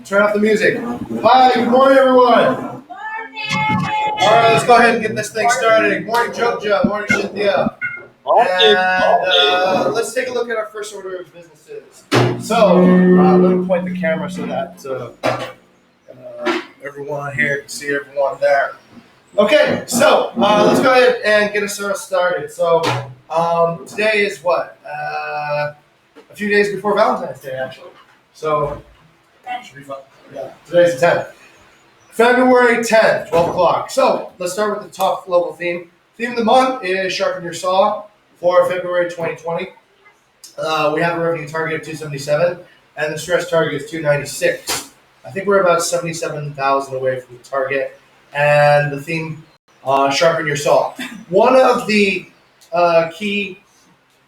Turn off the music. Hi, good morning, everyone. All right, let's go ahead and get this thing started. Good morning, Jobja. Morning, Cynthia. And let's take a look at our first order of businesses. So, let me point the camera so that everyone here can see everyone there. Okay, so let's go ahead and get us started. So, today is what? A few days before Valentine's Day, actually. So, should be fun. Yeah, today's the 10th. February 10th, 12 o'clock. So, let's start with the top level theme. Theme of the month is Sharpen Your Saw for February 2020. We have a revenue target of 277, and the stretch target is 296. I think we're about 77,000 away from the target. And the theme, Sharpen Your Saw. One of the key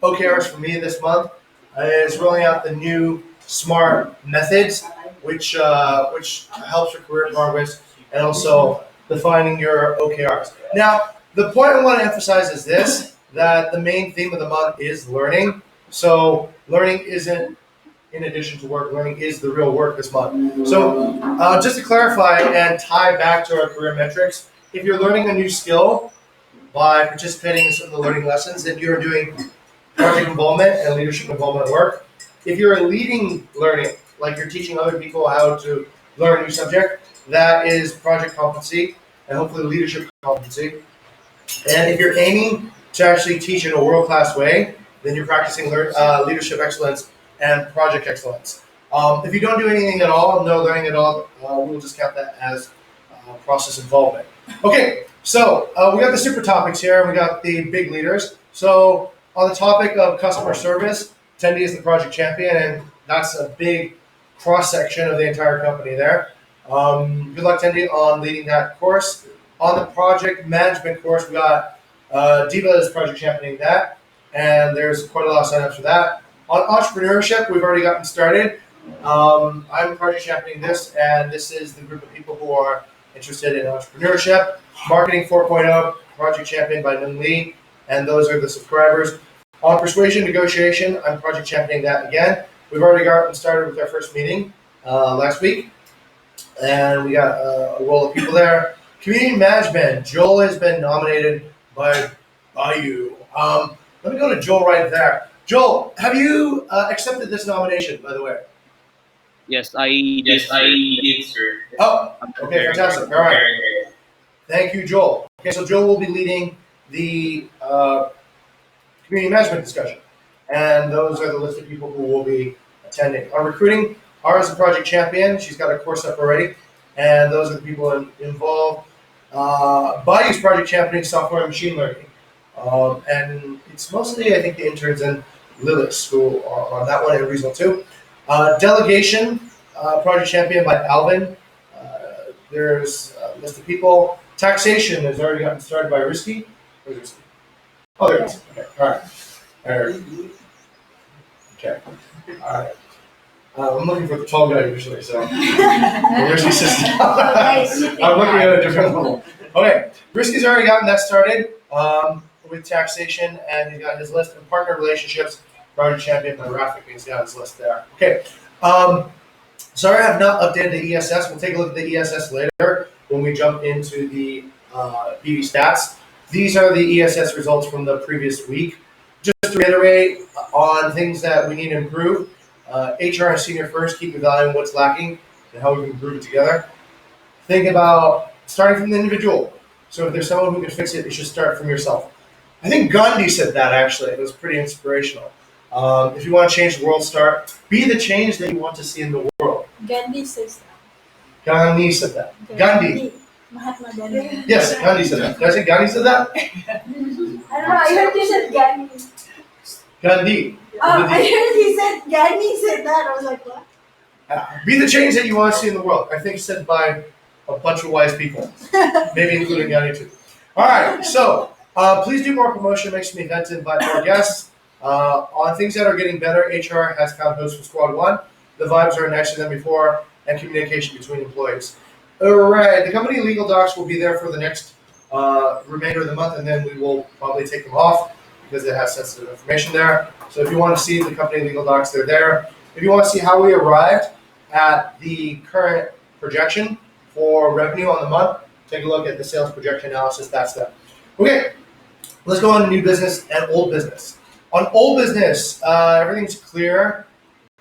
OKRs for me this month is rolling out the new SMART methods, which helps your career progress and also defining your OKRs. Now, the point I want to emphasize is this, that the main theme of the month is learning. So learning isn't in addition to work, learning is the real work this month. So just to clarify and tie back to our career metrics, if you're learning a new skill by participating in some of the learning lessons, then you're doing project involvement and leadership involvement work. If you're leading learning, like you're teaching other people how to learn a new subject, that is project competency and hopefully leadership competency. And if you're aiming to actually teach in a world-class way, then you're practicing leadership excellence and project excellence. If you don't do anything at all, no learning at all, we'll just count that as process involvement. Okay, so we got the super topics here, and we got the big leaders. So on the topic of customer service, Tendi is the project champion, and that's a big cross-section of the entire company there. Good luck, Tendi, on leading that course. On the project management course, we got Diva is project championing that, and there's quite a lot of signups for that. On entrepreneurship, we've already gotten started. I'm project championing this, and this is the group of people who are interested in entrepreneurship. Marketing 4.0, project champion by Nun Lee, and those are the subscribers. On persuasion negotiation, I'm project championing that again. We've already gotten started with our first meeting last week, and we got a roll of people there. Community management, Joel has been nominated by you. Let me go to Joel right there. Joel, have you accepted this nomination, by the way? Yes, I did, sir. Oh, okay, fantastic. All right. Thank you, Joel. Okay, so Joel will be leading the community management discussion. And those are the list of people who will be attending. On recruiting, Ara is a project champion. She's got a course up already. And those are the people involved. Bayou's project championing software and machine learning. And it's mostly, I think, the interns in Lilith's school on that one, and Reasonable too. Delegation, project champion by Alvin. There's a list of people. Taxation has already gotten started by Risky. Where's Risky? Oh, there it is. Okay, all right. Okay, all right. I'm looking for the tall guy usually, so. Risky system. I'm looking at a different level. Okay, Risky's already gotten that started with taxation, and he's got his list of partner relationships. Project champion by Rafik, he's got his list there. Okay, sorry I have not updated the ESS. We'll take a look at the ESS later when we jump into the BV stats. These are the ESS results from the previous week. Just to reiterate on things that we need to improve, HR and senior first keep evaluating what's lacking and how we can improve it together. Think about starting from the individual. So if there's someone who can fix it, you should start from yourself. I think Gandhi said that actually. It was pretty inspirational. If you want to change the world, be the change that you want to see in the world. Gandhi says that. Gandhi said that. Gandhi. Mahatma Gandhi. Yes, Gandhi said that. Did I say Gandhi said that? I don't know. I heard you said Gandhi. Gandhi. I heard he said Gandhi said that. I was like, what? Be the change that you want to see in the world. I think said by a bunch of wise people, maybe including Gandhi too. All right, so please do more promotion. Make some events, invite more guests. On things that are getting better, HR has found hosts for Squad 1. The vibes are nicer than before, and communication between employees. All right, the company legal docs will be there for the next remainder of the month, and then we will probably take them off because it has sensitive information there. So if you want to see the company legal docs, they're there. If you want to see how we arrived at the current projection for revenue on the month. Take a look at the sales projection analysis. That's them. Okay, let's go on to new business and old business. On old business, everything's clear.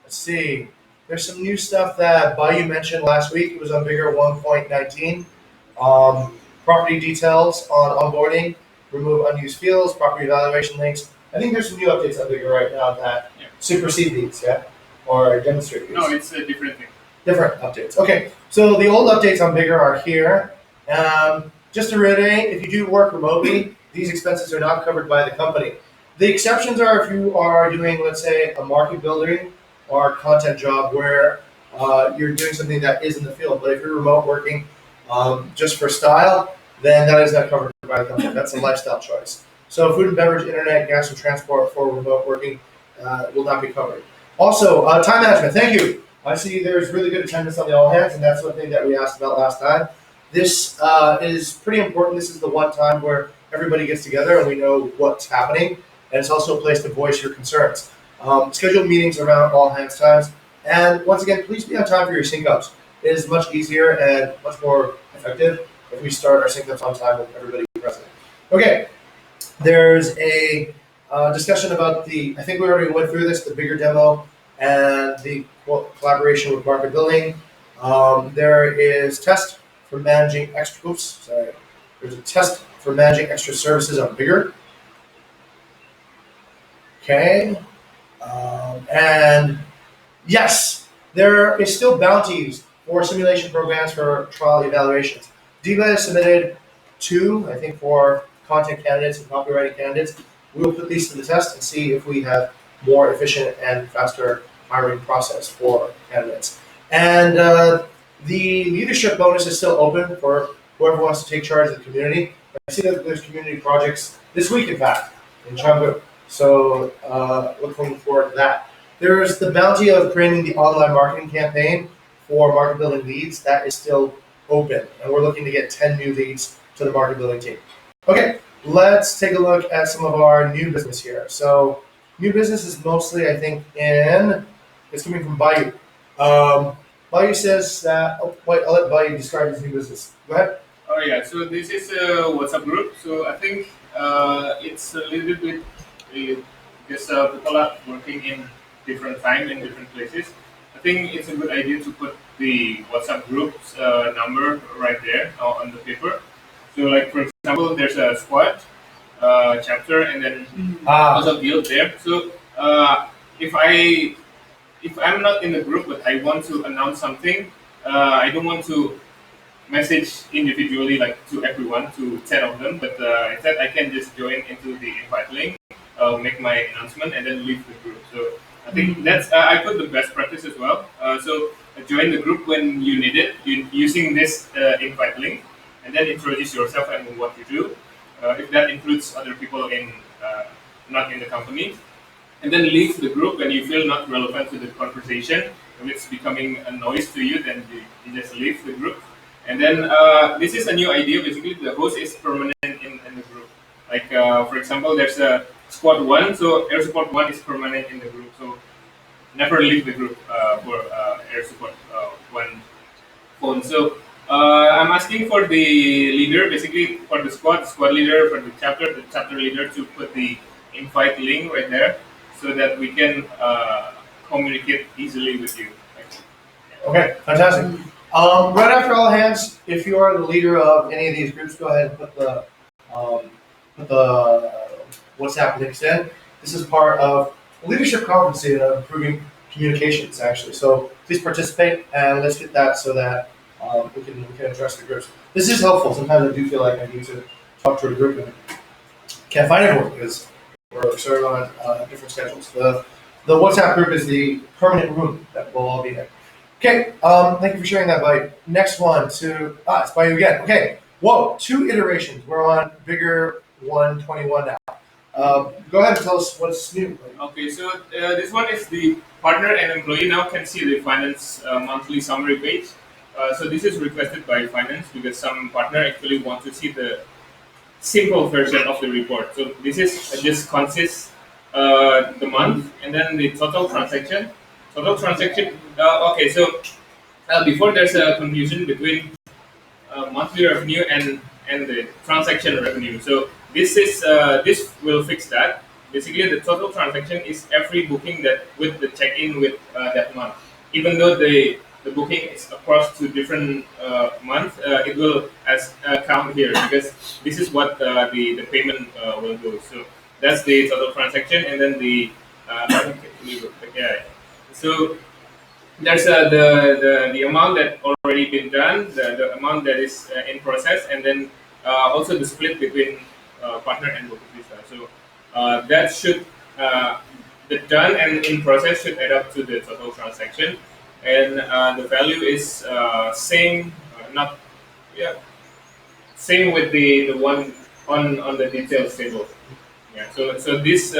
Let's see. There's some new stuff that Bayou mentioned last week. It was on BiGRR 1.19. Property details on onboarding, remove unused fields, property evaluation links. I think there's some new updates on BiGRR right now that supersede these, yeah? Or demonstrate these. No, it's a different thing. Different updates. Okay, so the old updates on BiGRR are here. Just to reiterate, if you do work remotely, these expenses are not covered by the company. The exceptions are if you are doing, let's say, a market building or content job where you're doing something that is in the field. But if you're remote working just for style, then that is not covered by the company. That's a lifestyle choice. So food and beverage, internet, gas, and transport for remote working will not be covered. Also, time management. Thank you. I see there's really good attendance on the all hands, and that's one thing that we asked about last time. This is pretty important. This is the one time where everybody gets together and we know what's happening, and it's also a place to voice your concerns. Schedule meetings around all hands times, and once again, please be on time for your sync ups. It is much easier and much more effective if we start our sync ups on time with everybody present. Okay, there's a discussion about the, I think we already went through this, the bigger demo and the collaboration with market building. There is test for managing extra, there's a test for managing extra services on BiGRR. Okay, and yes, there is still bounties for simulation programs for trial evaluations. DIVA has submitted 2, I think, for content candidates and copywriting candidates. We will put these to the test and see if we have more efficient and faster hiring process for candidates. And the leadership bonus is still open for whoever wants to take charge of the community. I see that there's community projects this week, in fact, in Chengdu. So looking forward to that. There's the bounty of creating the online marketing campaign for market building leads. That is still open, and we're looking to get 10 new leads to the market building team. Okay, let's take a look at some of our new business here. So new business is mostly, I think, it's coming from Bayou. Bayou says that, I'll let Bayou describe his new business. Go ahead. Oh yeah, so this is a WhatsApp group. So I think it's a little bit because people are working in different time in different places. I think it's a good idea to put the WhatsApp group's number right there on the paper. So like for example, there's a squad chapter and then also guild there. So if I'm not in the group but I want to announce something, I don't want to message individually like to everyone, to 10 of them, but instead I can just join into the invite link, make my announcement, and then leave the group. So I think that's I put the best practice as well. So join the group when you need it using this invite link, and then introduce yourself and what you do. If that includes other people in not in the company, and then leave the group when you feel not relevant to the conversation. If it's becoming a noise to you, then you just leave the group. And then this is a new idea. Basically, the host is permanent in the group. Like for example, there's a squad 1, so air support 1 is permanent in the group. So never leave the group for air support 1 phone. So I'm asking for the leader, basically for the squad leader, for the chapter leader to put the invite link right there, so that we can communicate easily with you. Okay, fantastic. Right after all hands, if you are the leader of any of these groups, go ahead and put the WhatsApp links in. This is part of leadership competency of improving communications, actually. So please participate, and let's get that so that we can address the groups. This is helpful. Sometimes I do feel like I need to talk to a group and can't find everyone because we're sort of on different schedules. The WhatsApp group is the permanent room that we'll all be in. Okay, thank you for sharing that, Bayou. Next one it's Bayou again. Okay, whoa, 2 iterations. We're on BiGRR 121 now. Go ahead and tell us what's new. Okay, so this one is the partner and employee now can see the finance monthly summary page. So this is requested by finance because some partner actually want to see the simple version of the report. So this is just consists the month and then the total transaction. total transaction. Okay, so before there's a confusion between monthly revenue and the transaction revenue. So this will fix that. Basically, the total transaction is every booking that with the check-in with that month. Even though the booking is across two different months, it will as count here because this is what the payment will go. So that's the total transaction, and then the yeah. So there's the amount that already been done, the amount that is in process, and then also the split between partner and Bukit Vista. So that should the done and in process should add up to the total transaction, and the value is same, not yeah, same with the one on the details table. Yeah. So this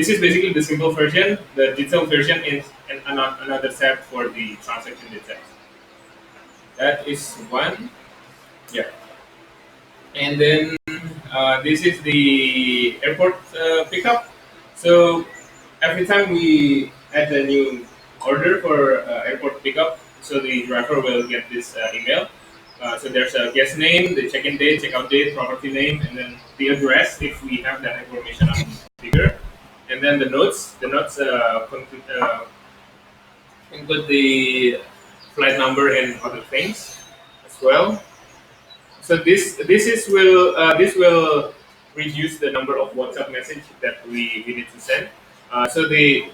is basically the simple version. The detailed version is another tab for the transaction details. That is one. Yeah. And then this is the airport pickup. So every time we add a new order for airport pickup, so the driver will get this email. So there's a guest name, the check-in date, check-out date, property name, and then the address if we have that information on bigger. And then the notes. The notes include the flight number and other things as well. So this will reduce the number of WhatsApp message that we need to send. So the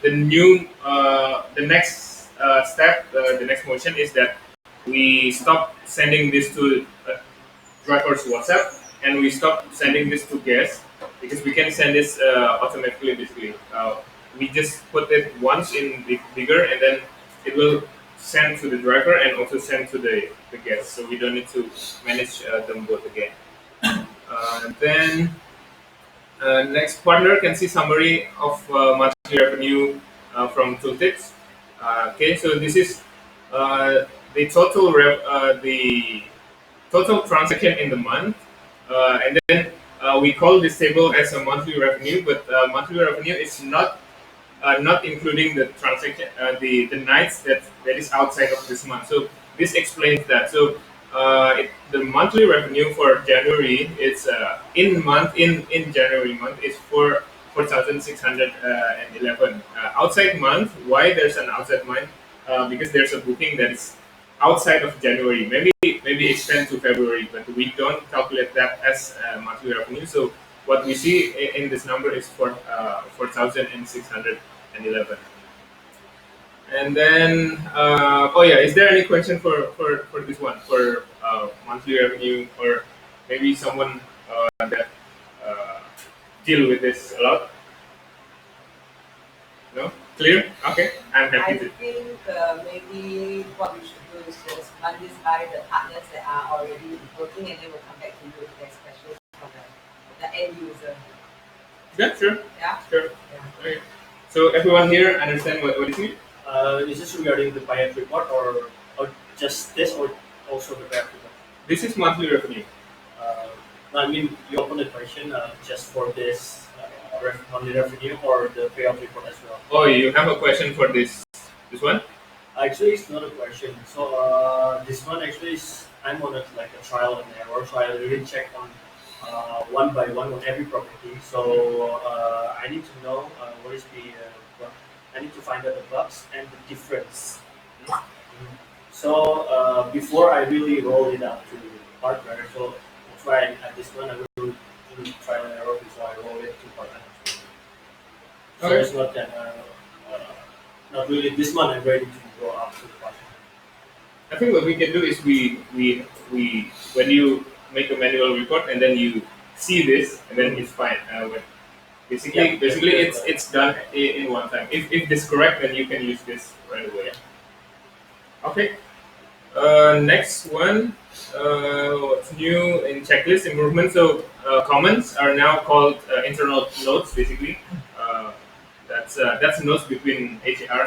next step, the next motion is that we stop sending this to driver's WhatsApp and we stop sending this to guests because we can send this automatically. Basically, we just put it once in bigger and then it will send to the driver and also send to the guest. So we don't need to manage them both again. Then next, partner can see summary of monthly revenue from tooltips. Okay, so this is the the total transaction in the month, and then we call this table as a monthly revenue. But monthly revenue is not including the transaction, the nights that is outside of this month. So this explains that. So the monthly revenue for January is in January month is 4,611. Outside month, why there's an outside month? Because there's a booking that is outside of January. Maybe extend to February, but we don't calculate that as monthly revenue. So what we see in this number is for 4,611. And then, oh yeah, is there any question for this one for monthly revenue, or maybe someone that deal with this a lot? No, clear? Okay, I'm happy I to. think maybe what we should do is just run this by the partners that are already working, and then we'll come back to you if there's questions from the end user. Yeah, sure, Yeah. sure. Yeah. Okay. So everyone here understand what is it? Is this regarding the buy report or just this or also the buy report? This is monthly revenue. No, I mean, you open the question just for this monthly revenue or the payout report as well. Oh, you have a question for this one? Actually, it's not a question. So this one actually is I'm on like a trial and error. So I really check on one by one on every property. So I need to know what is the what I need to find out the bugs and the difference. So before I really roll it out to the partner, so that's why at this one I will do trial and error before I roll it to partner. So Okay. it's not that not really this one I'm ready to go out to the partner. I think what we can do is we when you make a manual report and then you see this and then it's fine. Basically it's done in one time. If this correct, then you can use this right away. Okay. Next one. What's new in checklist improvement? So comments are now called internal notes. Basically, that's notes between HR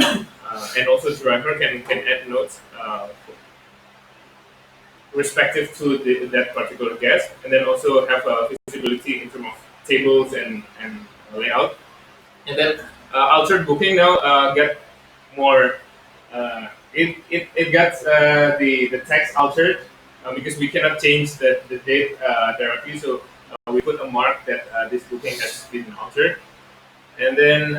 and also driver can add notes respective to that particular guest, and then also have visibility in terms of tables and layout. And then altered booking now get more. It got the text altered because we cannot change the date directly. So we put a mark that this booking has been altered. And then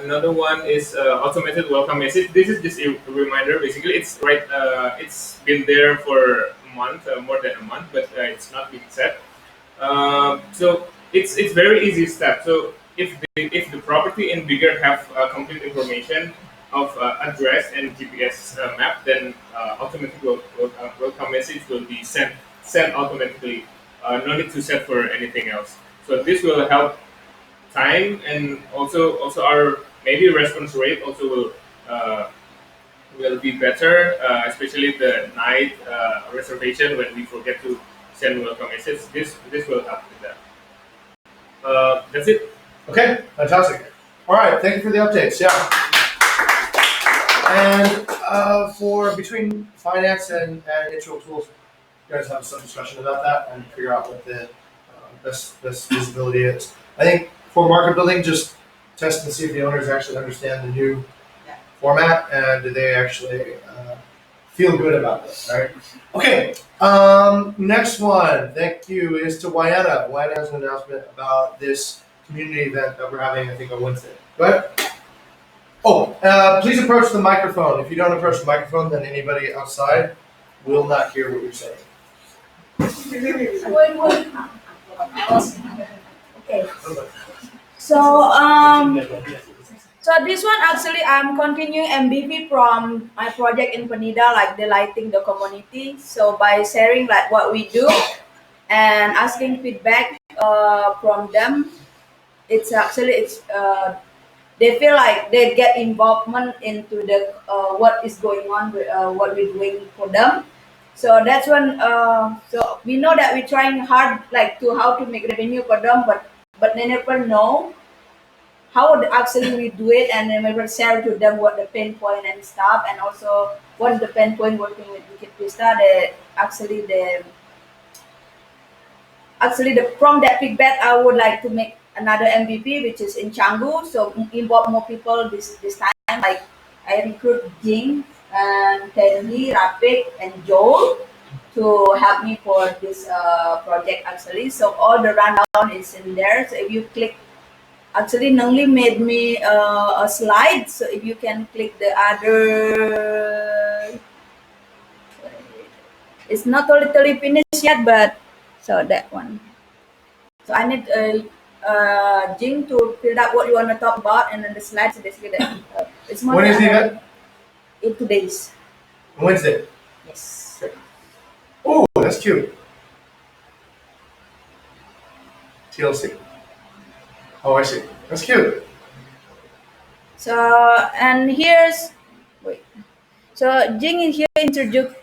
another one is automated welcome message. This is just a reminder. Basically, it's right. It's been there for a month, more than a month, but it's not being set. So it's very easy step. So if the property in bigger have complete information of address and GPS map, then automatic welcome message will be sent automatically. No need to set for anything else. So this will help time, and also our maybe response rate also will be better, especially the night reservation when we forget to send welcome message. This will help with that. That's it. Okay, fantastic. All right, thank you for the updates. Yeah. And for between finance and digital tools, you guys have some discussion about that and figure out what the best visibility is. I think for market building, just test and see if the owners actually understand the new format and do they actually feel good about it. Right? Okay. Next one, thank you, is to Wyana. Wyana has an announcement about this community event that we're having, I think, on Wednesday. Go ahead. Oh, please approach the microphone. If you don't approach the microphone, then anybody outside will not hear what you're saying. Okay. So so this one actually I'm continuing MVP from my project in Penida, like delighting the community. So by sharing like what we do and asking feedback from them, it's they feel like they get involvement into the what is going on with what we're doing for them. So that's when so we know that we're trying hard like to how to make revenue for them, but they never know how actually we do it, and then we will share to them what the pain point and stuff, and also what the pain point working with Bukit Vista. The from that feedback, I would like to make another MVP, which is in Canggu. So involve more people this time. Like I recruit Jing and Tendy, Rapik, and Joel to help me for this project actually. So all the rundown is in there. So if you click, actually Nangli made me a slide. So if you can click the other, it's not totally finished yet, but so that one. So I need Jing to fill out what you want to talk about, and then the slides basically that it's more. When is the event? In 2 days. Wednesday. Yes. Oh, that's cute. TLC. Oh, I see. That's cute. So and here's wait. So Jing is here introduce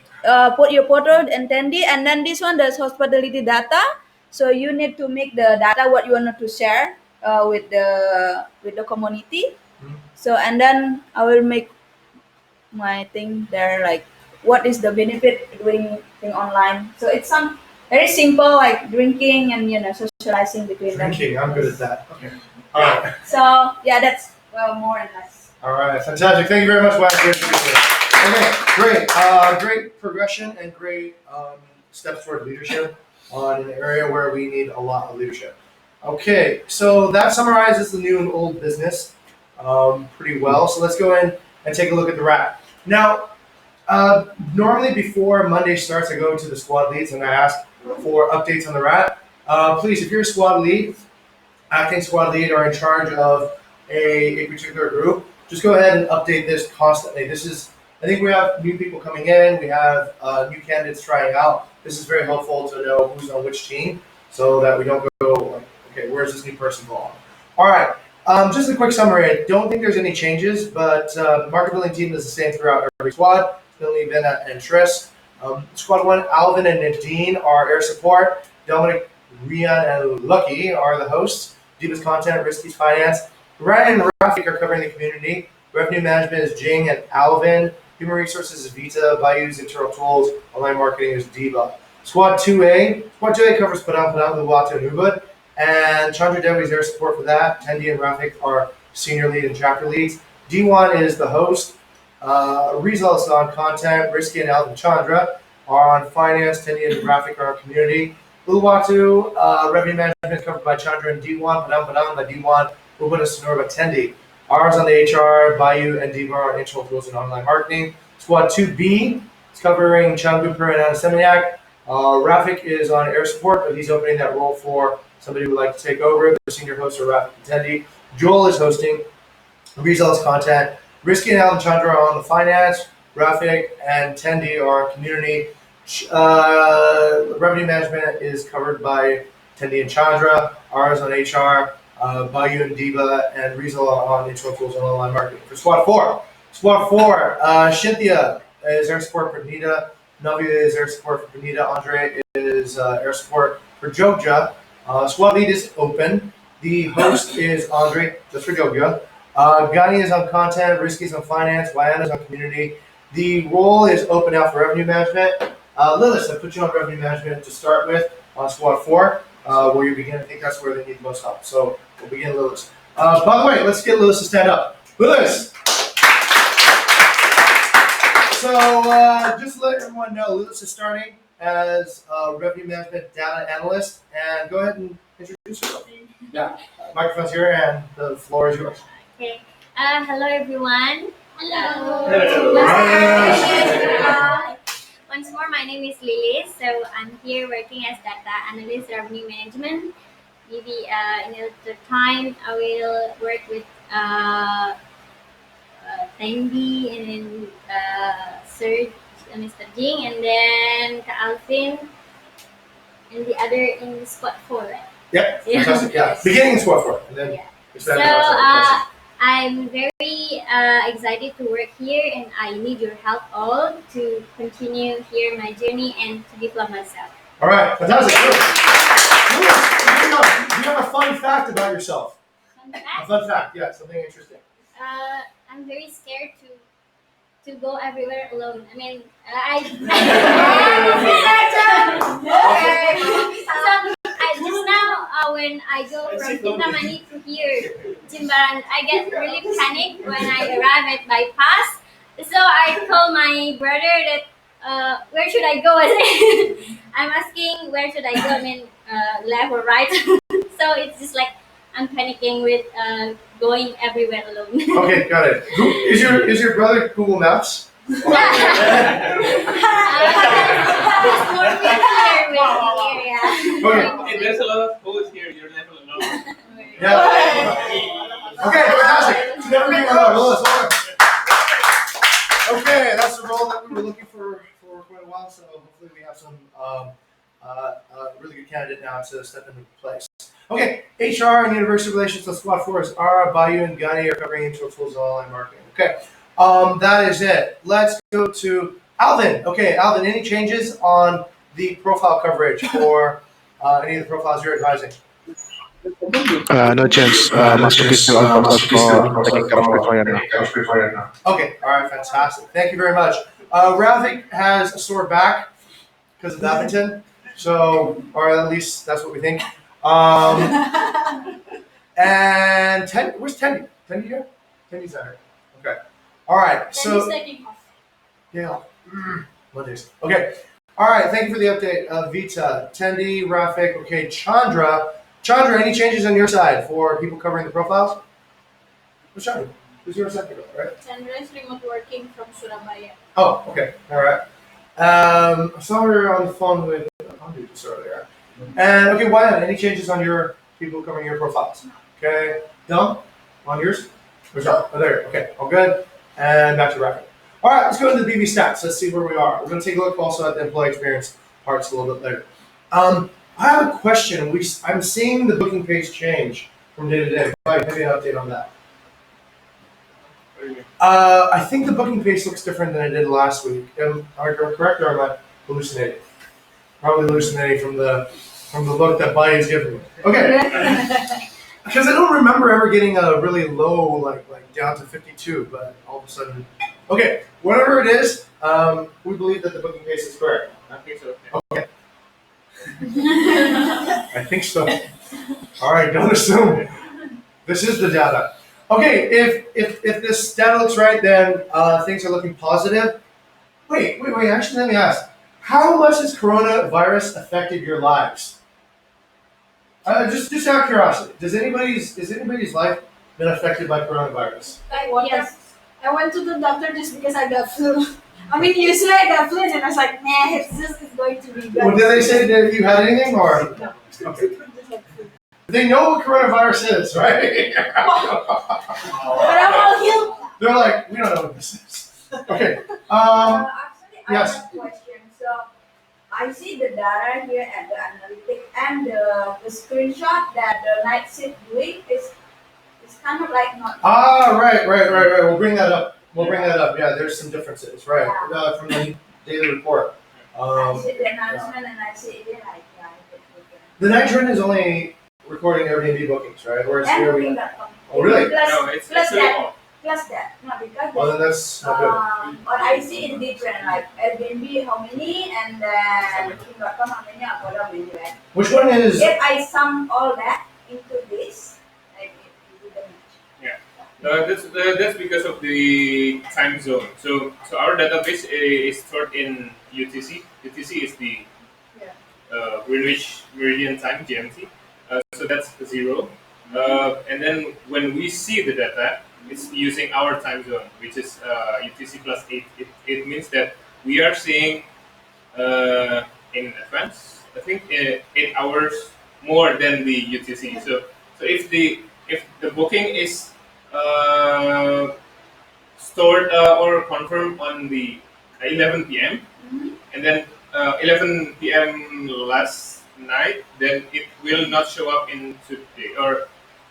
put your photo and attendee, and then this one does hospitality data. So you need to make the data what you want to share with the community. Mhm. So and then I will make my thing there like what is the benefit doing thing online. So it's some very simple like drinking and socializing between them. Drinking, I'm good at that. Okay. All right. So yeah, that's more or less. All right. Fantastic. Thank you very much, Wes. Great to be here. Okay. Great. Great progression and great steps toward leadership on an area where we need a lot of leadership. Okay. So that summarizes the new and old business pretty well. So let's go in and take a look at the wrap. Now, normally before Monday starts, I go to the squad leads and I ask for updates on the wrap. Please, if you're a squad lead, acting squad lead, or in charge of a particular group, just go ahead and update this constantly. I think we have new people coming in, we have new candidates trying out. This is very helpful to know who's on which team so that we don't go like, okay, where's this new person belong? All right, just a quick summary. I don't think there's any changes, but the market building team is the same throughout every squad. Billy, Vena, and Tris. Squad 1, Alvin and Nadine are air support. Dominic, Rian, and Lucky are the hosts. Divas Content, Risky's Finance. Ryan and Rafik are covering the community. Revenue Management is Jing and Alvin. Human Resources is Vita. Bayou's Internal Tools. Online Marketing is Diva. Squad 2A. Squad 2A covers Padang, Luwatu, and Ubud. And Chandra Devi is air support for that. Tendi and Rafik are senior lead and chapter leads. D1 is the host. Rizal is on content. Risky and Alvin Chandra are on finance. Tendi and Graphic are on community. Uluwatu, revenue management is covered by Chandra and D1. Padam by D1. Ubuna Sonora by Tendi. Ours on the HR, Bayou and Diva are internal tools and online marketing. Squad 2B is covering Changuper and Anasemniak. Rafik is on air support, but he's opening that role for somebody who would like to take over. The senior hosts are Rafik and Tendi. Joel is hosting. Rizal is content. Risky and Alan Chandra are on the finance. Rafik and Tendi are on community. Revenue management is covered by Tendi and Chandra. Ours on HR. Bayou and Diva and Rizal on internal tools and online marketing. For Squad 4. Squad 4, Shinthia is air support for Nita. Navi is air support for Benita. Andre is air support for Jogja. Squad lead is open. The host is Andre, just for Jogja. Gani is on content. Risky is on finance. Wyana is on community. The role is open now for revenue management. Lilith, I put you on revenue management to start with on Squad 4, where you begin. I think that's where they need the most help. So we'll begin Lilith. By the way, let's get Lilith to stand up. Lilith! So just to let everyone know, Lilith is starting as a revenue management data analyst. And go ahead and introduce yourself. Yeah, microphone's here and the floor is yours. Okay. Hello everyone. Hello. Once more, my name is Lily. So I'm here working as data analyst, revenue management. Maybe in the time I will work with Tandy and then Sir Mr. Jing and then Ka Alvin and the other in Squad 4, right? Yep, fantastic. Yeah, beginning in Squad 4. And then So I'm very excited to work here and I need your help all to continue here my journey and to develop myself. All right, fantastic. Do you have a fun fact about yourself? A fun fact, yeah, something interesting. I'm very scared to go everywhere alone. I mean, just now when I go from Kintamani to here, Jimbaran, I get really panic when I arrive at bypass. So I told my brother that where should I go? I'm asking where should I go? I mean, left or right? So it's just like I'm panicking with going everywhere alone. Okay, got it. Is your brother Google Maps? Okay, there's a lot of holes here. You're never alone. Yeah. Okay, fantastic. So never being alone. Okay, that's the role that we were looking for quite a while. So hopefully we have some really good candidate now to step into place. Okay, HR and University Relations on Squad 4 is Ara, Bayou, and Gani are covering internal tools and online marketing. Okay, that is it. Let's go to Alvin. Okay, Alvin, any changes on the profile coverage for any of the profiles you're advising? No change. Masuki still on focus for taking care of preferred now. Okay, all right, fantastic. Thank you very much. Ravik has a sore back because of Abington, so, or at least that's what we think. And where's Tendi? Tendi here? Tendi's not here. Okay. All right. So yeah. Mondays. Okay. All right. Thank you for the update, Vita, Tendi, Rafik. Okay, Chandra. Chandra, any changes on your side for people covering the profiles? Who's Chandra? Who's your second girl, right? Chandra is remote working from Surabaya. Oh, okay. All right. I saw her on the phone with Andy just earlier. And okay, Wyatt, any changes on your people covering your profiles? Okay, Dom, on yours? Where's that? Oh, there. Okay, all good. And back to Rapid. All right, let's go into the BB stats. Let's see where we are. We're going to take a look also at the employee experience parts a little bit later. I have a question. I'm seeing the booking page change from day to day. Maybe an update on that. I think the booking page looks different than it did last week. Am I correct or am I hallucinating? Probably hallucinating from the look that Buddy's giving me. Okay. Because I don't remember ever getting a really low, like down to 52, but all of a sudden. Okay, whatever it is, we believe that the booking pace is correct. I think so. Okay. I think so. All right, don't assume. This is the data. Okay, if this data looks right, then things are looking positive. Wait. Actually, let me ask: how much has coronavirus affected your lives? Just out of curiosity, is anybody's life been affected by coronavirus? Yes. I went to the doctor just because I got flu. I mean, usually I got flu and I was like, nah, it's going to be good. Well, did they say that you had anything, or No. okay. They know what coronavirus is, right? But I'm all healed. They're like, we don't know what this is. Okay. Actually, I yes. have a question. So I see the data here and the analytics and the screenshot that the night shift doing is kind of like not. Right. We'll bring that up. Yeah, there's some differences, right? From the daily report. I see the announcement and I see it like it's different. The night trend is only recording Airbnb bookings, right? Whereas And here booking.com. Oh, really? No, it's Plus actually that. all. Plus that. No, because Well, then that's not good. but I see it different, like Airbnb how many and then booking.com how many, Agoda how many, right? Which one is? If I sum all that into this, like it will match. That's because of the time zone. So our database is stored in UTC. UTC is the Greenwich Meridian Time (GMT). So that's 0. And then when we see the data, it's using our time zone, which is UTC plus 8. It means that we are seeing in advance. I think 8 hours more than the UTC. So if the booking is stored or confirmed on the 11 p.m. and then 11 p.m. last night, then it will not show up in today or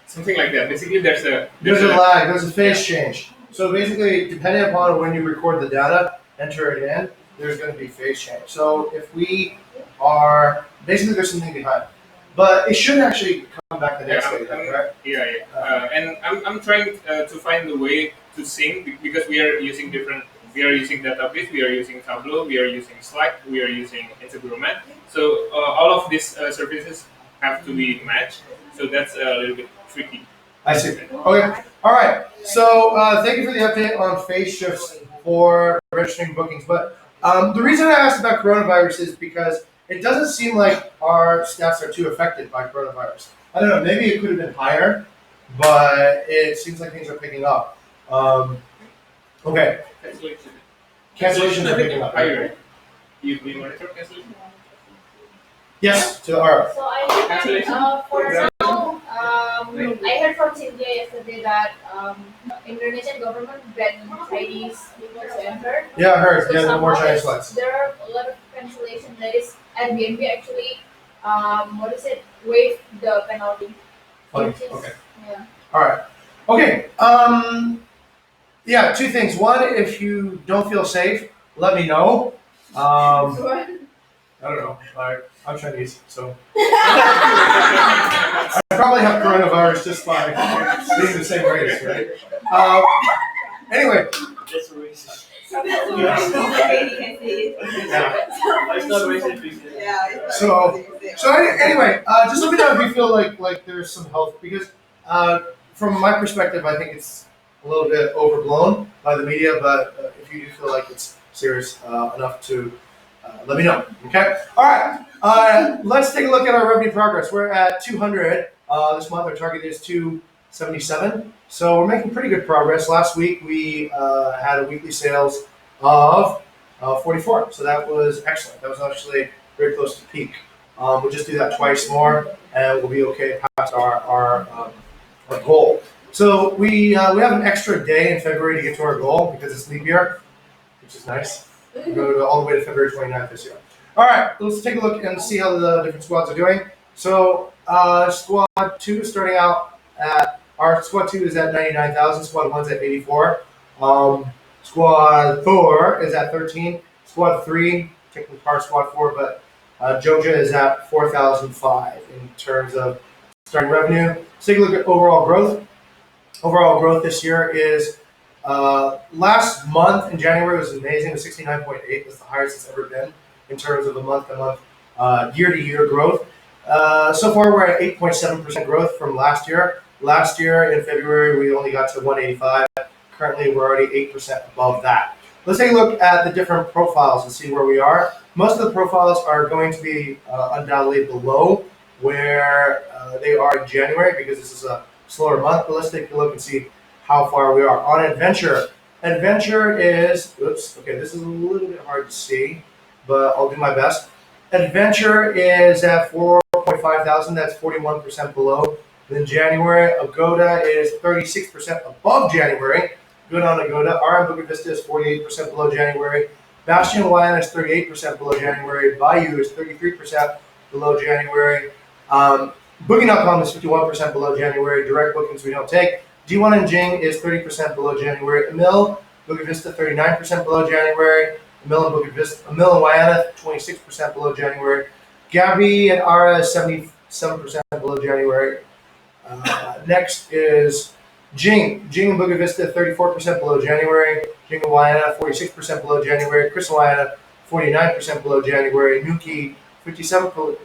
something like that. Basically, there's a lag. There's a phase change. So basically, depending upon when you record the data, enter it in. There's going to be phase change. So if we are basically there's something behind, but it should actually come back the next day, right? And I'm trying to find a way to sync because we are using different. We are using database. We are using Tableau. We are using Slack. We are using Instagram. So all of these services have to be matched. So that's a little bit tricky. I see. Okay. All right. So thank you for the update on phase shifts for registering bookings. But the reason I asked about coronavirus is because it doesn't seem like our stats are too affected by coronavirus. I don't know. Maybe it could have been higher, but it seems like things are picking up. Okay. Cancellations are picking up. Higher. You monitor cancellation? Yes. To our. So I think for now, I heard from Cynthia yesterday that Indonesian government banned Chinese people to enter. Yeah, I heard. So Yeah, no more somehow Chinese flights. there are a lot of cancellation. That is Airbnb actually, waive the penalty. Funny. Which is- Okay. Yeah. All right. Okay. Yeah, 2 things. One, if you don't feel safe, let me know. I don't know. I'm Chinese, so I probably have coronavirus just by being the same race, right? Anyway, That's racist. yeah. It's not racist. So anyway, just let me know if you feel like there's some health because from my perspective, I think it's a little bit overblown by the media. But if you do feel like it's serious enough to let me know. Okay. All right. Let's take a look at our revenue progress. We're at 200 this month. Our target is 277. So we're making pretty good progress. Last week we had a weekly sales of 44. So that was excellent. That was actually very close to peak. We'll just do that twice more, and we'll be okay past our goal. So we have an extra day in February to get to our goal because it's leap year, which is nice. We go all the way to February 29th this year. All right, let's take a look and see how the different squads are doing. So squad 2 is starting out at, our squad 2 is at 99,000, squad 1's at 84. Squad 4 is at 13. Squad 3, technically part of squad 4, but Joja is at 4,005 in terms of starting revenue. Let's take a look at overall growth. Overall growth this year is last month in January was amazing. It was 69.8. That's the highest it's ever been in terms of a month-to-month, year-to-year growth. So far, we're at 8.7% growth from last year. Last year in February, we only got to 185. Currently, we're already 8% above that. Let's take a look at the different profiles and see where we are. Most of the profiles are going to be undoubtedly below where they are in January because this is a slower month. But let's take a look and see how far we are. On Adventure, Adventure is, oops, okay, this is a little bit hard to see, but I'll do my best. Adventure is at 4.5 thousand, that's 41% below. Then January, Agoda is 36% above January. Good on Agoda. RM Bukit Vista is 48% below January. Bastion Waiana is 38% below January. Bayou is 33% below January. Booking.com is 51% below January. Direct bookings we don't take. D1 and Jing is 30% below January. Emil, Bukit Vista 39% below January. Emil and Bukit Vista, Emil and Waiana 26% below January. Gabby and Ara is 77% below January. Next is Jing. Jing and Bukit Vista 34% below January. Jing and Waiana 46% below January. Chris and Waiana 49% below January. Nuki 57%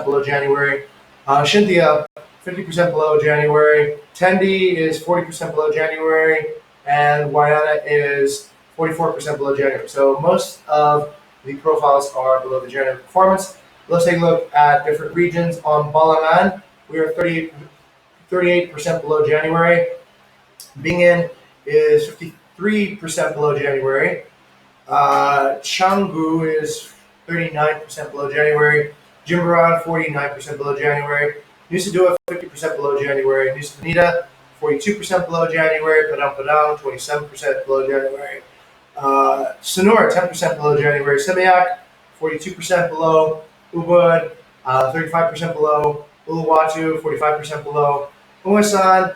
below January. Shinthia 50% below January. Tendi is 40% below January. And Waiana is 44% below January. So most of the profiles are below the January performance. Let's take a look at different regions. On Balamang, we are 38% below January. Bingin is 53% below January. Canggu is 39% below January. Jimbaran 49% below January. Nusa Dua 50% below January. Nusa Penida 42% below January. Padang Padang 27% below January. Sanur 10% below January. Seminyak 42% below. Ubud 35% below. Uluwatu 45% below. Umasan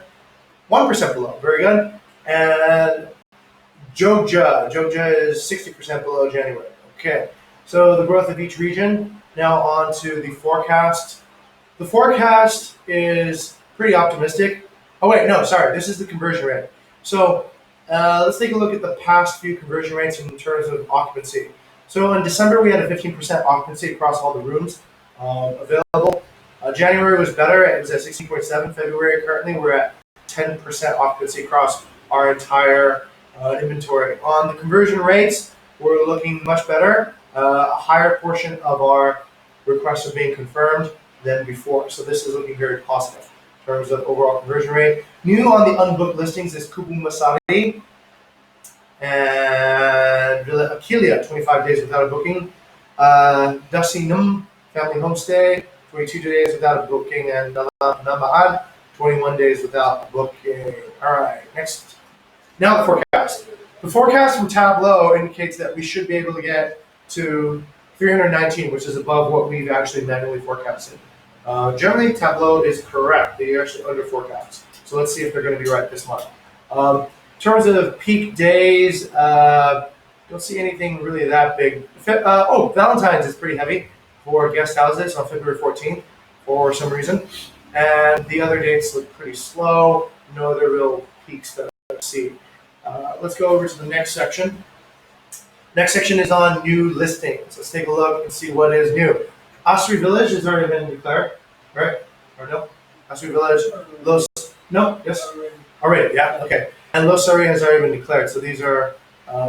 1% below. Very good. And Jogja is 60% below January. Okay. So the growth of each region. Now on to the forecast. The forecast is pretty optimistic. Oh wait, no, sorry. This is the conversion rate. So let's take a look at the past few conversion rates in terms of occupancy. So in December, we had a 15% occupancy across all the rooms available. January was better. It was at 16.7. February, currently, we're at 10% occupancy across our entire inventory. On the conversion rates, we're looking much better. A higher portion of our requests are being confirmed than before. So this is looking very positive in terms of overall conversion rate. New on the unbooked listings is Kubu Masari and Villa Aquilia, 25 days without a booking. Dasinum Family Homestay, 22 days without a booking. And Namaad, 21 days without a booking. All right, next. Now the forecast. The forecast from Tableau indicates that we should be able to get to 319, which is above what we've actually manually forecasted. Generally, Tableau is correct. They actually under forecast. So let's see if they're going to be right this month. In terms of peak days, don't see anything really that big. Valentine's is pretty heavy for guest houses on February 14th for some reason. And the other dates look pretty slow. No other real peaks that I see. Let's go over to the next section. Next section is on new listings. Let's take a look and see what is new. Asri Village has already been declared, right? Or no? Asri Village, yes? Already, yeah, okay. And Losari has already been declared, so these are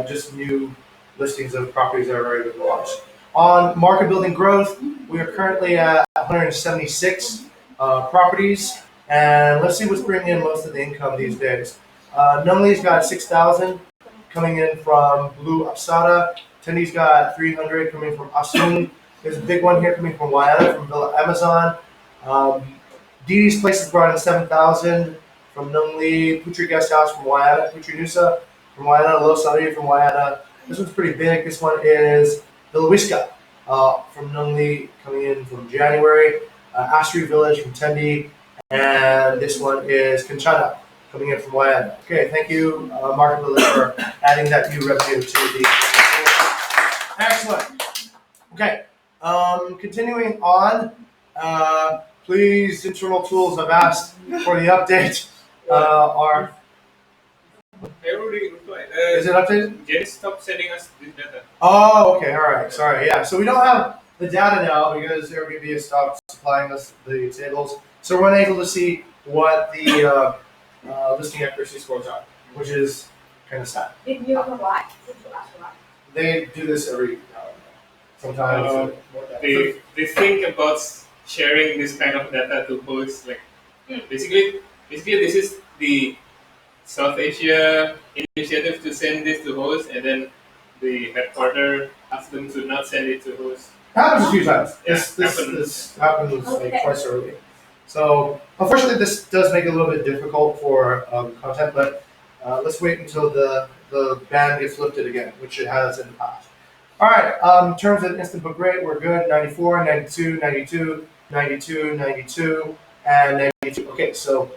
just new listings of properties that have already been launched. On market building growth, we are currently at 176 properties, and let's see what's bringing in most of the income these days. Numli's got 6,000 coming in from Blue Apsara. Tendi's got 300 coming from Asun. There's a big one here coming from Waiana, from Villa Amazon. Didi's Place has brought in 7,000 from Nungli. Putri Guest House from Waiana. Putri Nusa from Waiana. Losari from Waiana. This one's pretty big. This one is Villa Wiska from Nungli, coming in from January. Asri Village from Tendi. And this one is Kanchana, coming in from Waiana. Okay, thank you, Market Village, for adding that new revenue to the. Excellent. Okay, continuing on. Please, internal tools have asked for the update. Everybody replied. Is it updated? Jenny stopped sending us this data. Oh, okay, all right. Sorry, yeah. So we don't have the data now because Airbnb has stopped supplying us the tables. So we're unable to see what the listing accuracy scores are, which is kind of sad. Did you know why? Did you ask why? They do this every sometimes. They think about sharing this kind of data to hosts. Like basically this is the South Asia initiative to send this to hosts, and then the headquarter asks them to not send it to hosts. Happens a few times. Yeah, This happens like twice already. So unfortunately, this does make it a little bit difficult for content, but let's wait until the ban gets lifted again, which it has in the past. All right. In terms of instant book rate, we're good. 94, 92, 92, 92, 92, and 92. Okay, so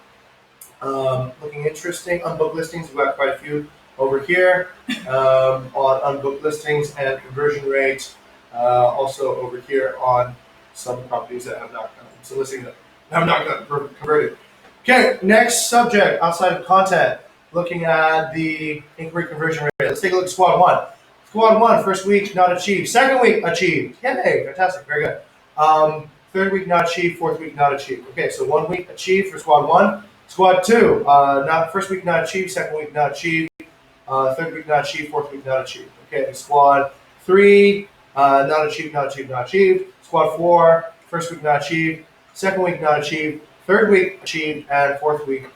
looking interesting. Unbooked listings, we've got quite a few over here on unbooked listings, and conversion rate also over here on some properties that have not gotten some listings that have not gotten converted. Okay, next subject outside of content, looking at the inquiry conversion rate. Let's take a look at squad one. Squad one, first week not achieved. Second week achieved. Yay, fantastic, very good. Third week not achieved. Fourth week not achieved. Okay, so 1 week achieved for squad one. Squad two, not first week not achieved. Second week not achieved. Third week not achieved. Fourth week not achieved. Okay, squad three, not achieved, not achieved, not achieved. Squad four, first week not achieved. Second week not achieved. Third week achieved, and fourth week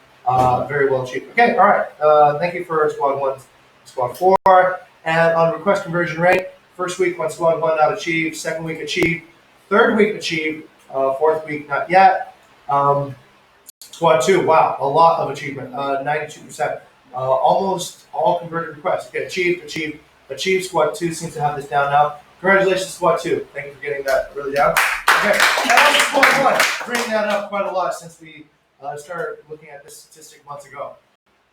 very well achieved. Okay, all right. Thank you for squad one, squad four. And on request conversion rate, first week when squad one not achieved, second week achieved, third week achieved, fourth week not yet. Squad two, wow, a lot of achievement, 92%. Almost all converted requests. Okay, achieved. Squad two seems to have this down now. Congratulations, squad two. Thank you for getting that really down. Okay, and also squad one, bringing that up quite a lot since we started looking at this statistic months ago.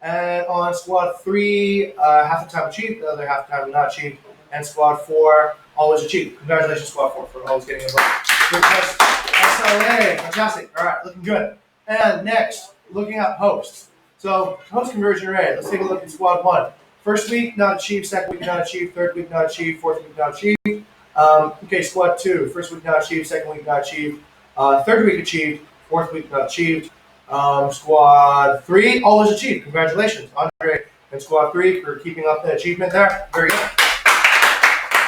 And on squad three, half the time achieved, the other half the time not achieved. And squad four, always achieved. Congratulations, squad four, for always getting involved. Good test. SLA, fantastic. All right, looking good. And next, looking at hosts. So host conversion rate. Let's take a look at squad one. First week not achieved, second week not achieved, third week not achieved, fourth week not achieved. Okay, squad two. First week not achieved, second week not achieved, third week achieved, fourth week not achieved. Squad three, always achieved. Congratulations, Andre and squad three for keeping up the achievement there. Very good.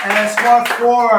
And squad four,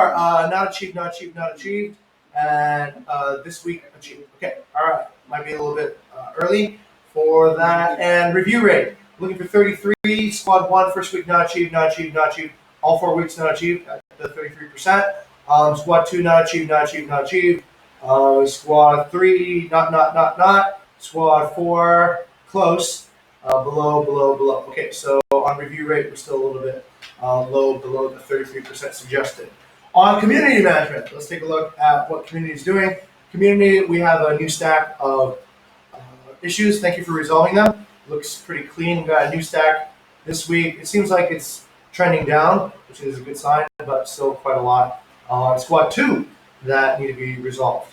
not achieved, not achieved, not achieved. And this week achieved. Okay, all right. Might be a little bit early for that. And review rate, looking for 33. Squad one, first week not achieved, not achieved, not achieved. All 4 weeks not achieved at the 33%. Squad two, not achieved, not achieved, not achieved. Squad three, not. Squad four, close. Below. Okay, so on review rate, we're still a little bit low, below the 33% suggested. On community management, let's take a look at what community is doing. Community, we have a new stack of issues. Thank you for resolving them. Looks pretty clean. We got a new stack this week. It seems like it's trending down, which is a good sign, but still quite a lot on squad two that need to be resolved.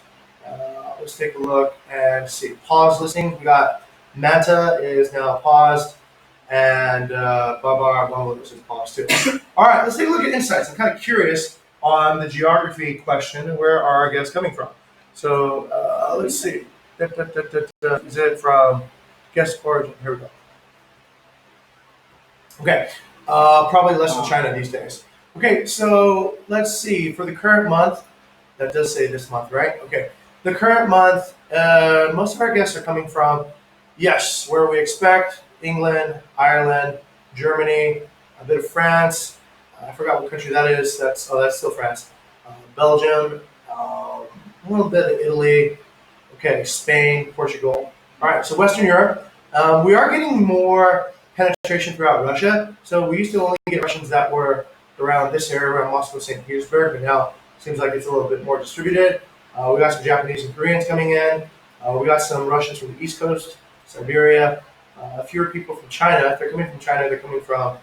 Let's take a look and see. Pause listing. We got Manta is now paused, and Babar Bangladesh is paused too. All right, let's take a look at insights. I'm kind of curious on the geography question. Where are our guests coming from? So let's see. Is it from guest origin? Here we go. Okay, probably less in China these days. Okay, so let's see. For the current month, that does say this month, right? Okay, the current month, most of our guests are coming from, yes, where we expect, England, Ireland, Germany, a bit of France. I forgot what country that is. That's still France. Belgium, a little bit of Italy. Okay, Spain, Portugal. All right, so Western Europe. We are getting more penetration throughout Russia. So we used to only get Russians that were around this area, around Moscow, St. Petersburg, but now it seems like it's a little bit more distributed. We got some Japanese and Koreans coming in. We got some Russians from the East Coast, Siberia. Fewer people from China. If they're coming from China, they're coming from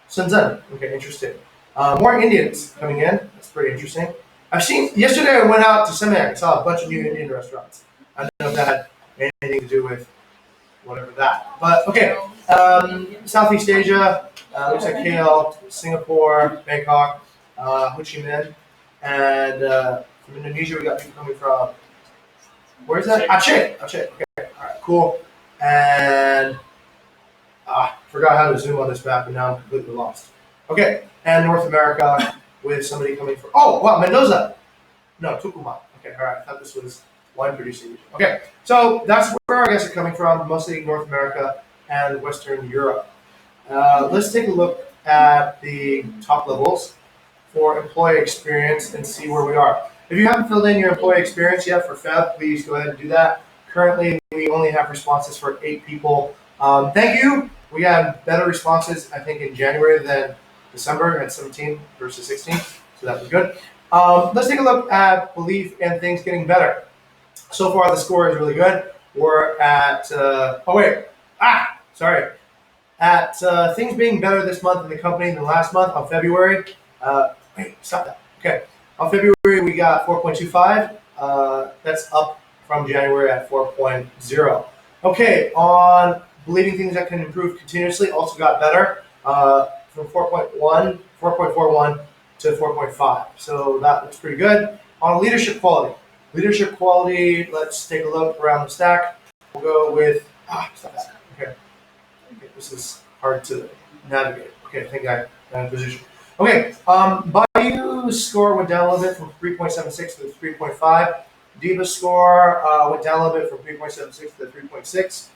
Shenzhen. Okay, interesting. More Indians coming in. That's pretty interesting. I've seen, yesterday I went out to Semak. I saw a bunch of new Indian restaurants. I don't know if that had anything to do with whatever that. But okay, Southeast Asia, looks like KL, Singapore, Bangkok, Ho Chi Minh, and from Indonesia we got people coming from, where's that? Aceh. Okay, all right, Cool. And forgot how to zoom on this map, and now I'm completely lost. Okay, and North America with somebody coming from. Oh, wow, Mendoza. No, Tucumán. Okay, all right. I thought this was wine producing region. Okay, so that's where our guests are coming from, mostly North America and Western Europe. Let's take a look at the top levels for employee experience and see where we are. If you haven't filled in your employee experience yet for Feb, please go ahead and do that. Currently, we only have responses for 8 people. Thank you. We had better responses, I think, in January than December at 17 versus 16, so that was good. Let's take a look at belief and things getting better. So far, the score is really good. We're at, at things being better this month in the company than last month on February. Stop that. Okay. On February, we got 4.25. That's up from January at 4.0. Okay, on believing things that can improve continuously, also got better from 4.41 to 4.5. So that looks pretty good. On leadership quality, let's take a look around the stack. We'll go with, stop that. Okay, this is hard to navigate. Okay, I think I'm in position. Okay, Bayou's score went down a little bit from 3.76 to 3.5. Diva's score went down a little bit from 3.76 to 3.6.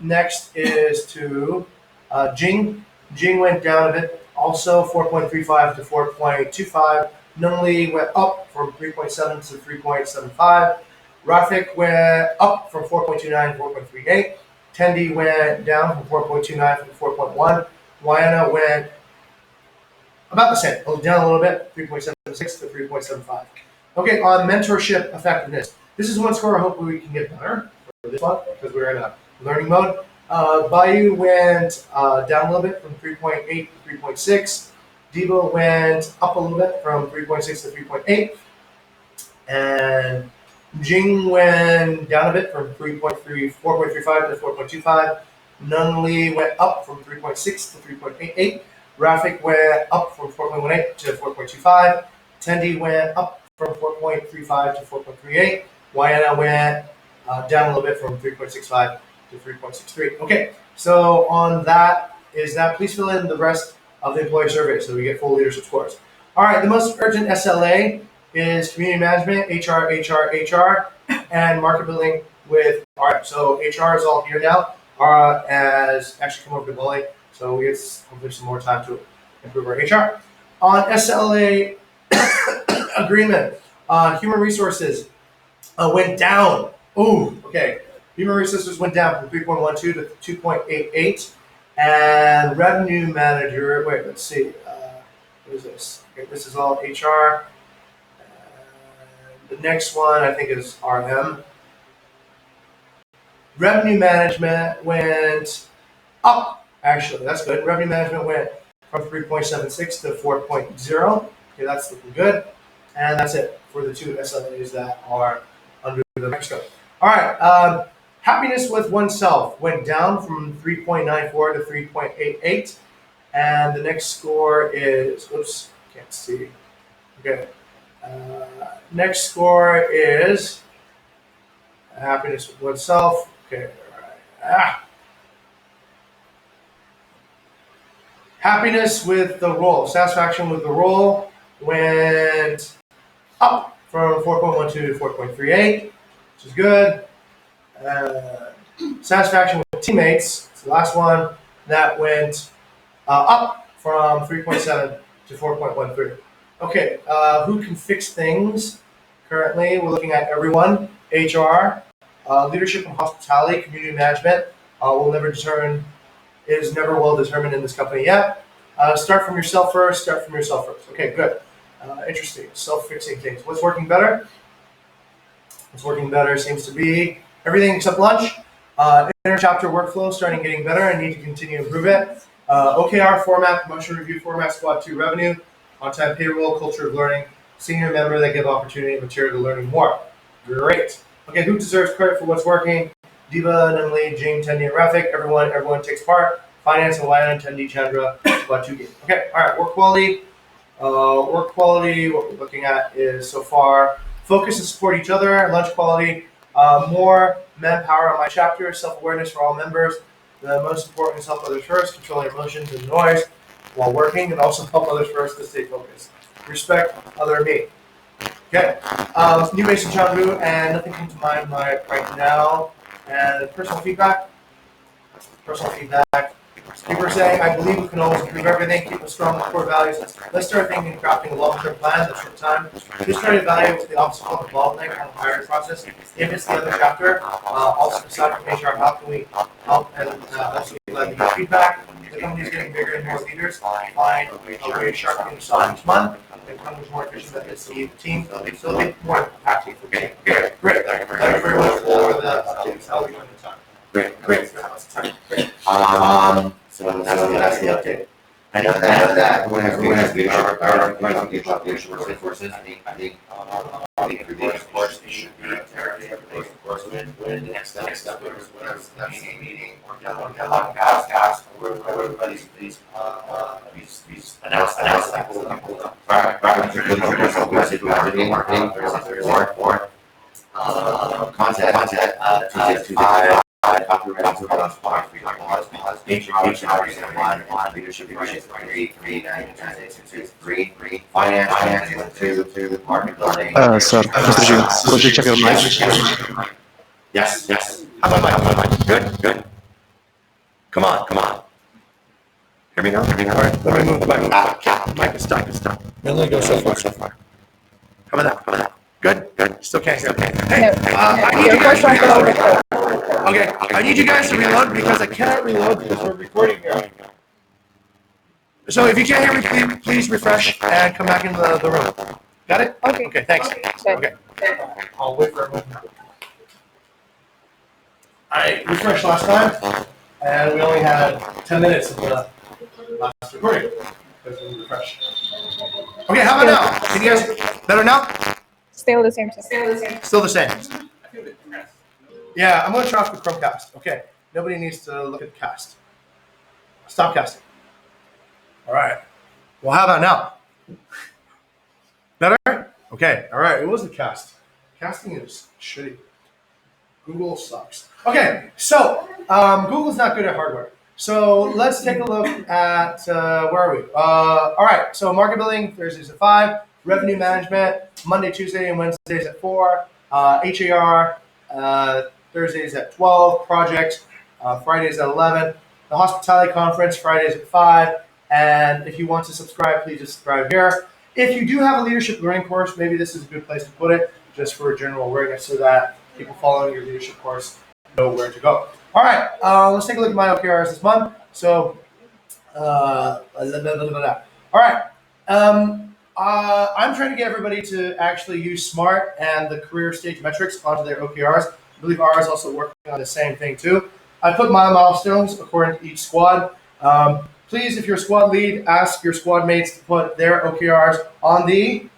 Next is to Jing. Jing went down a bit, also 4.35 to 4.25. Nunli went up from 3.7 to 3.75. Rafik went up from 4.29 to 4.38. Tendi went down from 4.29 to 4.1. Wayana went about the same, down a little bit, 3.76 to 3.75. Okay, on mentorship effectiveness. This is one score I hope we can get better for this one because we're in a learning mode. Bayou went down a little bit from 3.8 to 3.6. Diva went up a little bit from 3.6 to 3.8. And Jing went down a bit from 4.35 to 4.25. Nunli went up from 3.6 to 3.88. Rafik went up from 4.18 to 4.25. Tendi went up from 4.35 to 4.38. Wayana went down a little bit from 3.65 to 3.63. Okay, so on that is that. Please fill in the rest of the employee survey so we get full leadership scores. All right, the most urgent SLA is community management, HR, and market building with RM. So HR is all here now. Has actually come over to Bully, so we get hopefully some more time to improve our HR. On SLA agreement, human resources went down. Ooh, okay. Human resources went down from 3.12 to 2.88. And revenue manager, wait, let's see. What is this? Okay, this is all HR. The next one I think is RM. Revenue management went up, actually. That's good. Revenue management went from 3.76 to 4.0. Okay, that's looking good. And that's it for the two SLAs that are under the microscope. All right. Happiness with oneself went down from 3.94 to 3.88. And the next score is, oops, can't see. Okay. Next score is happiness with oneself. Okay, all right. Happiness with the role, satisfaction with the role went up from 4.12 to 4.38, which is good. Satisfaction with teammates, it's the last one, that went up from 3.7 to 4.13. Okay, who can fix things? Currently, we're looking at everyone. HR, leadership and hospitality, community management is never well determined in this company yet. Start from yourself first. Okay, good. Interesting. Self-fixing things. What's working better? What's working better seems to be everything except lunch. Inter-chapter workflow starting getting better. I need to continue to improve it. OKR format, promotion review format, squad 2 revenue, on-time payroll, culture of learning, senior member that give opportunity and material to learning more. Great. Okay, who deserves credit for what's working? Diva, Namli, Jing, Tendi, and Rafik. Everyone takes part. Finance and Wayana, Tendi, Chandra, squad 2 game. Okay, all right, work quality. What we're looking at is so far focus and support each other. Lunch quality, More manpower on my chapter, self-awareness for all members. The most important is help others first, control your emotions and noise while working, and also help others first to stay focused. Respect other me. Okay. New basic Chandu, and nothing comes to mind right now. And personal feedback. People are saying, I believe we can always improve everything, keep a strong core values. Let's start thinking and crafting a long-term plan that's short time. Just try to evaluate the obstacle and bottleneck on the hiring process. If it's the other chapter, also decide from HR how can we help and also let me get feedback. The company's getting bigger and more leaders. Find a way to sharpen yourself each month. The company's more efficient than its team, so they get more impactful for me. Great. Thank you very much for the updates. How are we doing the time? Great. So that's the update. I know that everyone has leadership courses. I think everybody, of course, should be everybody, of course, when the next step is meeting or podcast where everybody's these announcements. Marketing, or content, Tuesday, copyright, leadership, three, finance, two, market building. Sir, Mr. Jim, could you check your mic? Yes. How's my mic? Good. Come on. Hear me now? All right, let me move the mic. The mic is stuck. It only goes so far. Coming out. Good. Still can't hear. Hey, I need you guys to reload. Okay, I need you guys to reload because I cannot reload because we're recording here. So if you can't hear me, please refresh and come back into the room. Got it? Okay, thanks. Okay. I'll wait for everyone. I refreshed last time, and we only had 10 minutes of the last recording because we refreshed. Okay, how about now? Can you guys better now? Still the same. Still the same. Yeah, I'm going to turn off the Chromecast. Okay, nobody needs to look at the cast. Stop casting. All right. Well, how about now? Better? Okay, all right. It was the cast. Casting is shitty. Google sucks. Okay, so Google's not good at hardware. So let's take a look at, where are we? All right, so market building, Thursdays at 5. Revenue management, Monday, Tuesday, and Wednesdays at 4. HAR, Thursdays at 12. Projects, Fridays at 11. The hospitality conference, Fridays at 5. And if you want to subscribe, please just subscribe here. If you do have a leadership learning course, maybe this is a good place to put it, just for general awareness so that people following your leadership course know where to go. All right, let's take a look at my OKRs this month. So, all right. I'm trying to get everybody to actually use SMART and the career stage metrics onto their OKRs. I believe R is also working on the same thing too. I put my milestones according to each squad. Please, if you're a squad lead, ask your squad mates to put their OKRs on the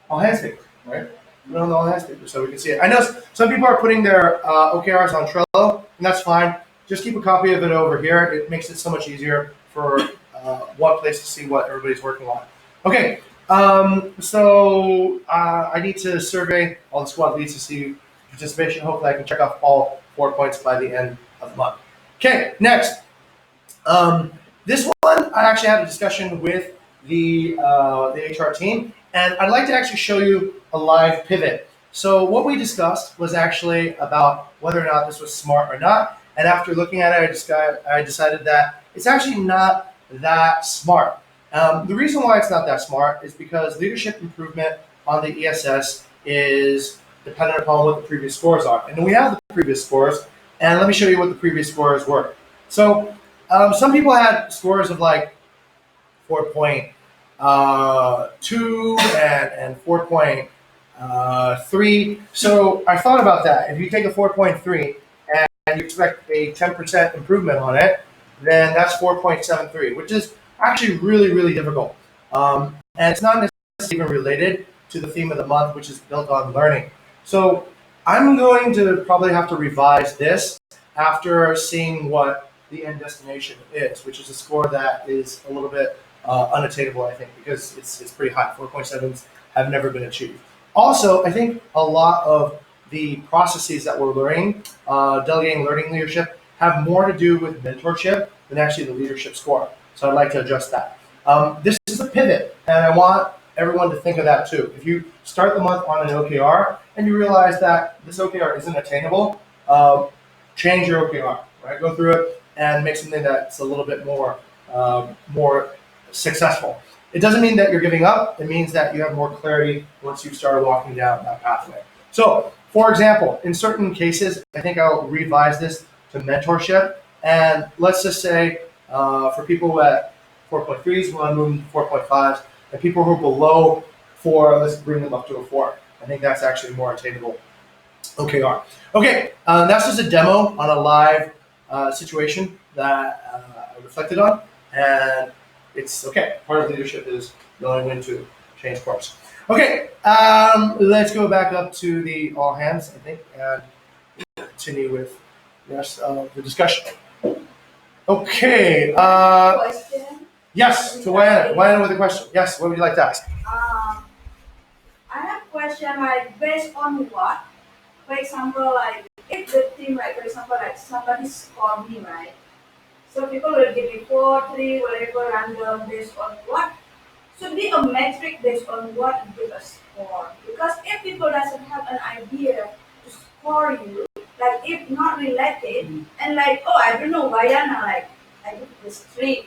all hands paper, right? Put it on the all hands paper so we can see it. I know some people are putting their OKRs on Trello, and that's fine. Just keep a copy of it over here. It makes it so much easier for one place to see what everybody's working on. Okay, so I need to survey all the squad leads to see participation. Hopefully I can check off all 4 points by the end of the month. Okay, next. This one, I actually had a discussion with the HR team, and I'd like to actually show you a live pivot. So what we discussed was actually about whether or not this was smart or not, and after looking at it, I decided that it's actually not that smart. The reason why it's not that smart is because leadership improvement on the ESS is dependent upon what the previous scores are. And we have the previous scores, and let me show you what the previous scores were. So some people had scores of like 4.2 and 4.3. So I thought about that. If you take a 4.3 and you expect a 10% improvement on it, then that's 4.73, which is actually really, really difficult. And it's not necessarily even related to the theme of the month, which is built on learning. So I'm going to probably have to revise this after seeing what the end destination is, which is a score that is a little bit unattainable, I think, because it's pretty high. 4.7s have never been achieved. Also, I think a lot of the processes that we're learning, delegating, learning, leadership, have more to do with mentorship than actually the leadership score. So I'd like to address that. This is a pivot, and I want everyone to think of that too. If you start the month on an OKR and you realize that this OKR isn't attainable, change your OKR, right? Go through it and make something that's a little bit more successful. It doesn't mean that you're giving up. It means that you have more clarity once you've started walking down that pathway. So, for example, in certain cases, I think I'll revise this to mentorship. And let's just say for people at 4.3s, we'll move them to 4.5s. And people who are below 4, let's bring them up to a 4. I think that's actually more attainable OKR. Okay, that's just a demo on a live situation that I reflected on. And it's okay. Part of leadership is knowing when to change course. Okay, let's go back up to the all hands, I think, and continue with the rest of the discussion. Okay. Question. Yes, to Wayana. Wayana with a question. Yes, what would you like to ask? I have a question like based on what? For example, like if the team, like for example, like somebody scored me, right? So people will give me 4, 3, whatever random based on what? Should be a metric based on what give a score. Because if people doesn't have an idea to score you, like if not related, and like, oh, I don't know, Vayana, like I give this 3,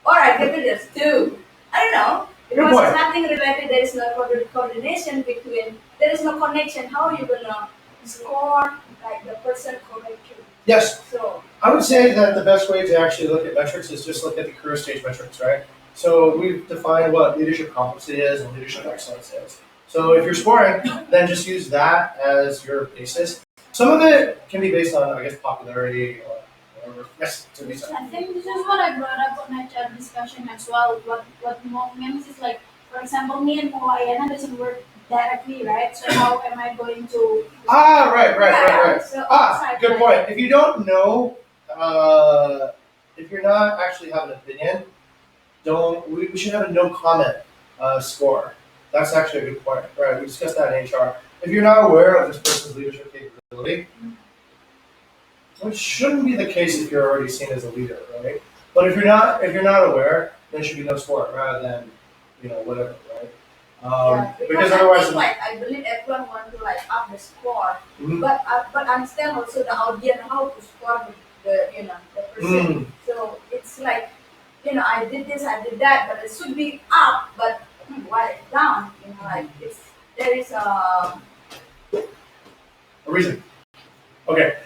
or I give it this 2. I don't know. Because point. it's nothing related, there is no coordination between, there is no connection. How are you gonna score like the person correctly? Yes. So I would say that the best way to actually look at metrics is just look at the career stage metrics, right? So we've defined what leadership competency is and leadership excellence is. So if you're scoring, then just use that as your basis. Some of it can be based on, I guess, popularity or whatever. Yes, Teresa. I think this is what I brought up on our discussion as well. What means is like, for example, me and Hawaiiana doesn't work directly, right? So how am I going to? Right. So Good point. If you don't know, if you're not actually having an opinion, we should have a no comment score. That's actually a good point. Right, we discussed that in HR. If you're not aware of this person's leadership capability, which shouldn't be the case if you're already seen as a leader, right? But if you're not aware, then there should be no score rather than whatever, right? Because otherwise, I believe everyone want to like up the score, Mhm. but understand also the audience how to score the person. So it's like I did this, I did that, but it should be up, but why it's down? Like there is a reason. Okay.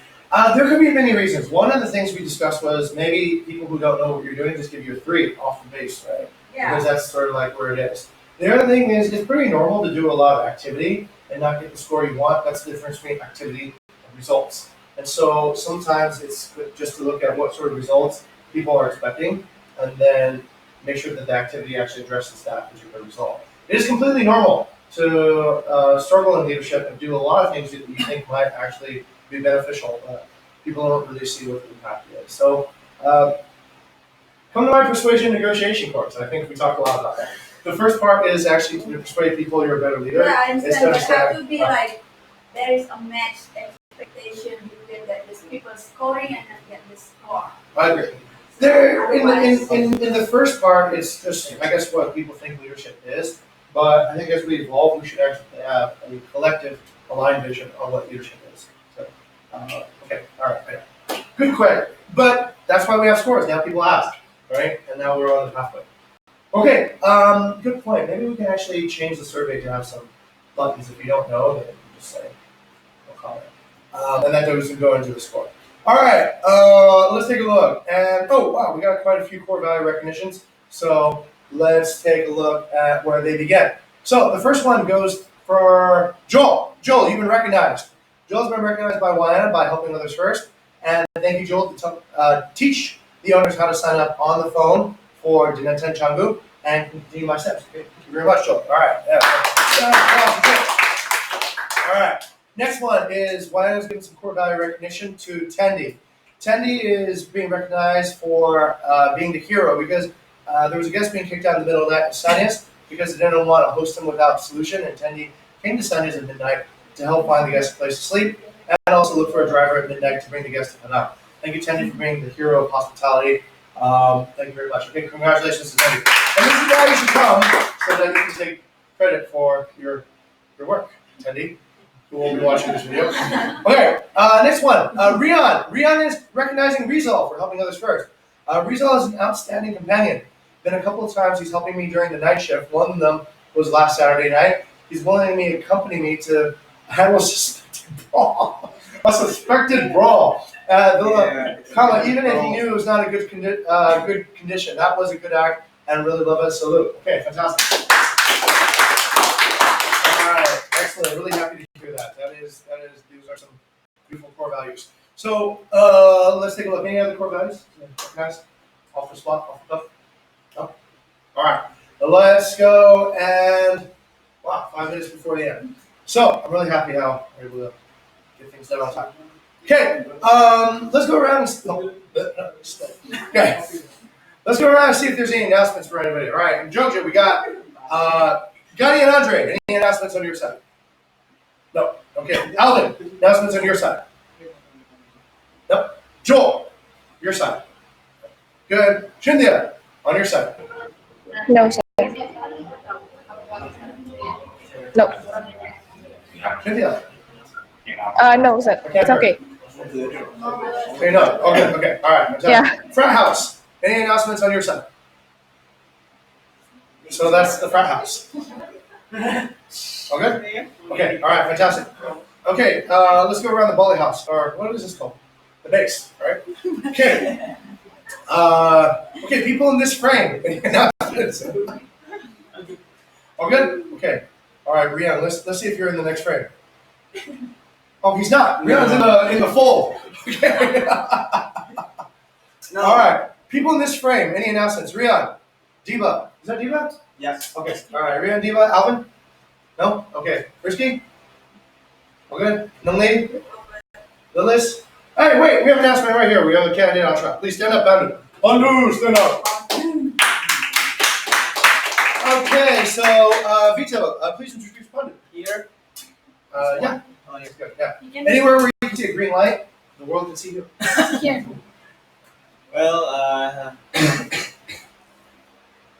There could be many reasons. One of the things we discussed was maybe people who don't know what you're doing just give you a 3 off the base, right? Because that's sort of like where it is. The other thing is it's pretty normal to do a lot of activity and not get the score you want. That's the difference between activity and results. And so sometimes it's good just to look at what sort of results people are expecting and then make sure that the activity actually addresses that particular result. It is completely normal to struggle in leadership and do a lot of things that you think might actually be beneficial, but people don't really see what the impact is. So come to my persuasion negotiation course. I think we talked a lot about that. The first part is actually to persuade people you're a better leader. Yeah, I understand, but have to be like there is a match expectation between these people scoring and then get the score. I agree. There, in the first part, it's just I guess what people think leadership is. But I think as we evolve, we should actually have a collective, aligned vision on what leadership is. So, okay, all right, yeah. Good question. But that's why we have scores. Now people ask, right? And now we're on the pathway. Okay, good point. Maybe we can actually change the survey to have some buttons. If you don't know, then you can just say no comment. And that doesn't go into the score. All right, let's take a look. And oh wow, we got quite a few core value recognitions. So let's take a look at where they begin. So the first one goes for Joel. Joel, you've been recognized. Joel's been recognized by Wayana by helping others first. And thank you, Joel, to teach the owners how to sign up on the phone for Dinenten Changu and continue my steps. Okay, thank you very much, Joel. All right. All right. Next one is Wayana's giving some core value recognition to Tendi. Tendi is being recognized for being the hero because there was a guest being kicked out in the middle of the night at Sanyas because they didn't want to host him without solution, and Tendi came to Sanyas at midnight, to help find the guest a place to sleep, and also look for a driver at midnight to bring the guest to the night. Thank you, Tendy, for being the hero of hospitality. Thank you very much. Okay, congratulations to Tendy. And this is why you should come, so that you can take credit for your work, Tendy, who will be watching this video. Okay, next one. Rian. Rian is recognizing Rizal for helping others first. Rizal is an outstanding companion. Been a couple of times he's helping me during the night shift. One of them was last Saturday night. He's willing to accompany me to handle a suspected brawl. Even if he knew it was not a good condition. That was a good act and really love it. Salute. Okay, fantastic. All right, excellent. Really happy to hear that. These are some beautiful core values. So let's take a look. Any other core values? Guys, off the spot, off the cuff. No? All right. Let's go and 5 minutes before the end. So I'm really happy how we're able to get things done on time. Okay, let's go around okay. Let's go around and see if there's any announcements for anybody. All right, in Georgia, we got Gotti and Andre. Any announcements on your side? No. Okay, Alvin, announcements on your side? No. Joel, your side. Good. Shindia, on your side? No, sir. No. Shindia? No, sir. It's okay. Okay, no. Okay. All right. Yeah. Frat house. Any announcements on your side? So that's the frat house. Okay? Okay, all right, fantastic. Okay, let's go around the Bali house, or what is this called? The base, right? Okay. Okay, people in this frame. Any announcements? All good? Okay. All right, Rian, let's see if you're in the next frame. Oh, he's not. Rian's in the fold. Okay. No. All right. People in this frame. Any announcements? Rian, Diva. Is that Diva? Yes. Okay. All right. Rian, Diva, Alvin. No. Okay. Risky. All good. Young lady. Lilis. Hey, wait. We have an announcement right here. We have a candidate on track. Please stand up, Bandu. Bandu, stand up. Okay. So, Vito, please introduce Bandu. Here. Yeah. Oh, yes. Good. Yeah. Anywhere where you can see a green light, the world can see you. Here. Well,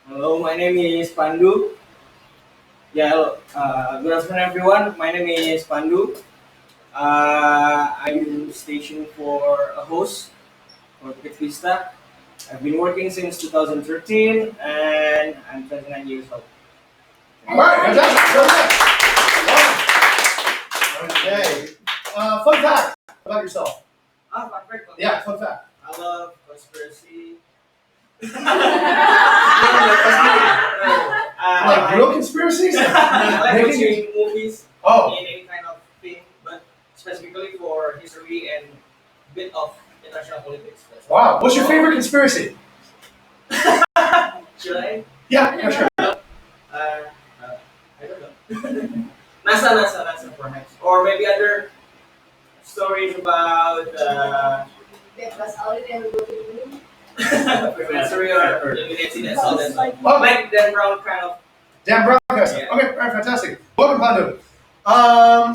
hello, my name is Pandu. Yeah, hello. Good afternoon, everyone. My name is Pandu. I'm stationed for a host for Bukit Vista. I've been working since 2013, and I'm 29 years old. All right, fantastic. Okay. Fun fact about yourself. Perfect. Yeah, fun fact. I love conspiracy. Like real conspiracies? I like watching movies Oh. in any kind of thing, but specifically for history and a bit of international politics. Wow. What's your favorite conspiracy? Should I? Yeah, sure. I don't know. NASA perhaps. Or maybe other stories about Freemasonry or Illuminati, that's all that. Like Dan Brown kind of. Dan Brown. Okay, Yeah. all right, fantastic. Welcome, Pandu.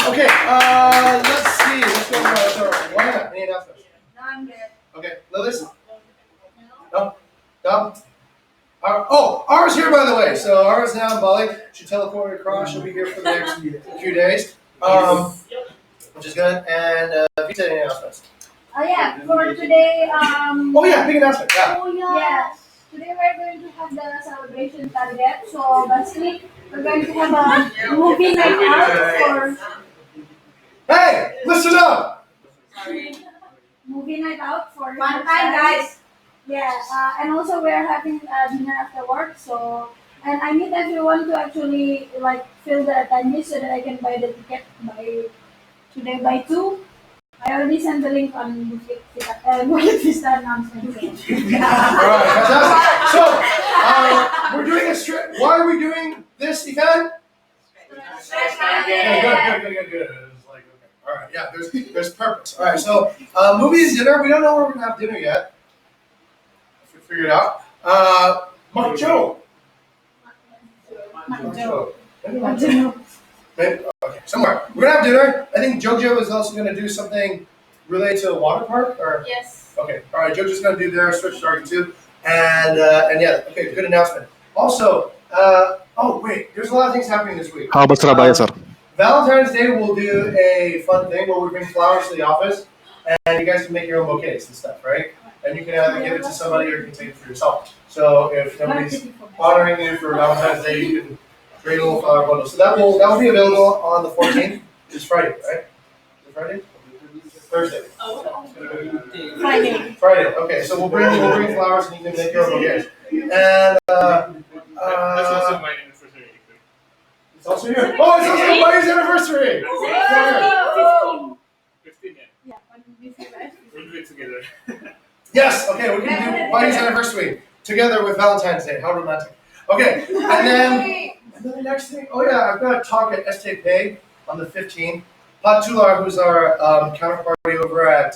Okay, let's see. Let's go to why not? Any announcements? No, I'm good. Okay, Lilis? No? Dom? Ara's here, by the way. So Ara's now in Bali. She teleported across. She'll be here for the next few days, which is good. And Vita, any announcements? Yeah, for today, Oh yeah, big announcement. Yeah. yes, today we're going to have the celebration target. So basically, we're going to have a movie night out Hey, listen up. movie night out for Fun time, guys. Yeah, and also we're having a dinner after work. So, and I need everyone to actually like fill the attendees so that I can buy the ticket by today by 2. I already sent the link on Bukit Vista announcement. All right, fantastic. So, we're doing a strip. Why are we doing this event? Yeah, good. It's like, okay. All right, yeah, there's purpose. All right, so movies, dinner. We don't know where we're gonna have dinner yet. If we figure it out. Macho. Maybe Okay, somewhere. We're gonna have dinner. I think JoJo is also gonna do something related to the water park, or Yes. okay, all right. JoJo's gonna do their switch target too, and yeah, okay, good announcement. Also, oh wait, there's a lot of things happening this week. How about Surabaya, sir? Valentine's Day, we'll do a fun thing where we bring flowers to the office, and you guys can make your own bouquets and stuff, right? And you can either give it to somebody or you can take it for yourself. So if nobody's honoring you for Valentine's Day, you can create a little flower bundle. So that will be available on the 14th, which is Friday, right? Is it Friday? Thursday. Friday. Friday. Okay, so we'll bring flowers and you can make your own bouquets. And That's also my anniversary. it's also here. Oh, it's also Buddy's anniversary. Oh. 15, yeah. Yeah, when we say that. We'll do it together. Yes. Okay, we can do Buddy's anniversary together with Valentine's Day. How romantic. Okay, and then the next thing. Oh yeah, I've got a talk at STP on the 15th. Pat Tular, who's our counterparty over at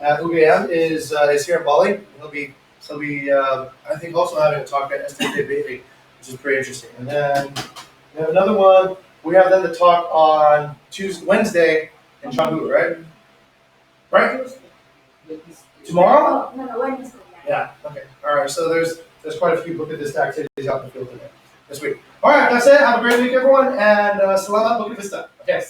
UGM, is here in Bali. He'll be I think also having a talk at STP Bailey, which is pretty interesting. And then we have another one. We have then the talk on Wednesday in Canggu, right? Right? Tomorrow? No, Wednesday. Yeah. Okay. All right. So there's quite a few Bukit Vista activities out in the field today this week. All right. That's it. Have a great week, everyone, and selamat Bukit Vista. Okay.